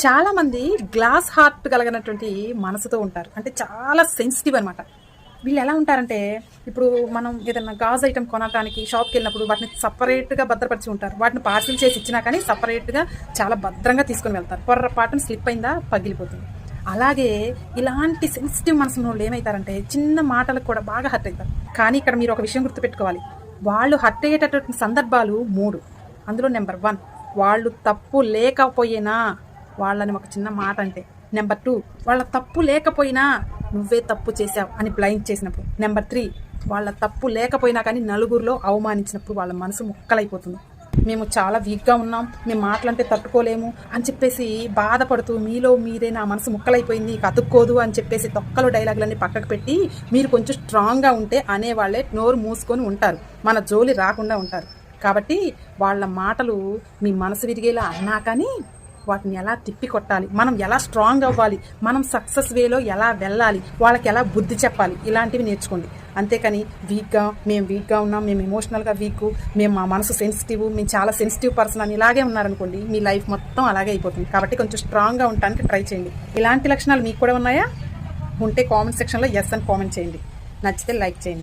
చాలామంది glass heart కలిగినటువంటి మనసుతో ఉంటారు. అంటే చాలా సెన్సిటివ్ అనమాట. వీళ్ళు ఎలా ఉంటారంటే, ఇప్పుడు మనం ఏదైనా గాజు ఐటమ్ కొనడానికి షాప్కి వెళ్ళినప్పుడు వాటిని సపరేట్గా భద్రపరిచి ఉంటారు. వాటిని పార్సిల్ చేసి ఇచ్చినా కానీ సపరేట్గా చాలా భద్రంగా తీసుకొని వెళ్తారు. పొర్రపాటున స్లిప్ అయిందా పగిలిపోతుంది. అలాగే ఇలాంటి సెన్సిటివ్ మనసున్న వాళ్ళు ఏమవుతారంటే చిన్న మాటలకు కూడా బాగా హర్ట్ అవుతారు. కానీ ఇక్కడ మీరు ఒక విషయం గుర్తుపెట్టుకోవాలి. వాళ్ళు హర్ట్ అయ్యేటటువంటి సందర్భాలు 3. అందులో నెంబర్ 1, వాళ్ళు తప్పు లేకపోయినా వాళ్ళని ఒక చిన్న మాట అంటే. నెంబర్ 2, వాళ్ళ తప్పు లేకపోయినా నువ్వే తప్పు చేసావు అని బ్లైండ్ చేసినప్పుడు. నెంబర్ 3, వాళ్ళ తప్పు లేకపోయినా కానీ నలుగురిలో అవమానించినప్పుడు వాళ్ళ మనసు ముక్కలైపోతుంది. మేము చాలా వీక్గా ఉన్నాం, మేము మాటలంటే తట్టుకోలేము అని చెప్పేసి బాధపడుతూ మీలో మీరే నా మనసు ముక్కలైపోయింది అతుక్కోదు అని చెప్పేసి తొక్కలు డైలాగులన్నీ పక్కకు పెట్టి మీరు కొంచెం స్ట్రాంగ్గా ఉంటే అనేవాళ్ళే నోరు మూసుకొని ఉంటారు, మన జోలి రాకుండా ఉంటారు. కాబట్టి వాళ్ళ మాటలు మీ మనసు విరిగేలా అన్నా కానీ వాటిని ఎలా తిప్పి కొట్టాలి, మనం ఎలా స్ట్రాంగ్ అవ్వాలి, మనం సక్సెస్ వేలో ఎలా వెళ్ళాలి, వాళ్ళకి ఎలా బుద్ధి చెప్పాలి, ఇలాంటివి నేర్చుకోండి. అంతేకాని మేము వీక్గా ఉన్నాం, మేము ఎమోషనల్గా వీక్, మేము మా మనసు సెన్సిటివ్, మేము చాలా సెన్సిటివ్ పర్సన్ అని ఇలాగే ఉన్నారనుకోండి, మీ లైఫ్ మొత్తం అలాగే అయిపోతుంది. కాబట్టి కొంచెం స్ట్రాంగ్గా ఉండడానికి ట్రై చేయండి. ఇలాంటి లక్షణాలు మీకు కూడా ఉన్నాయా? ఉంటే కామెంట్ సెక్షన్లో ఎస్ అని కామెంట్ చేయండి. నచ్చితే లైక్ చేయండి.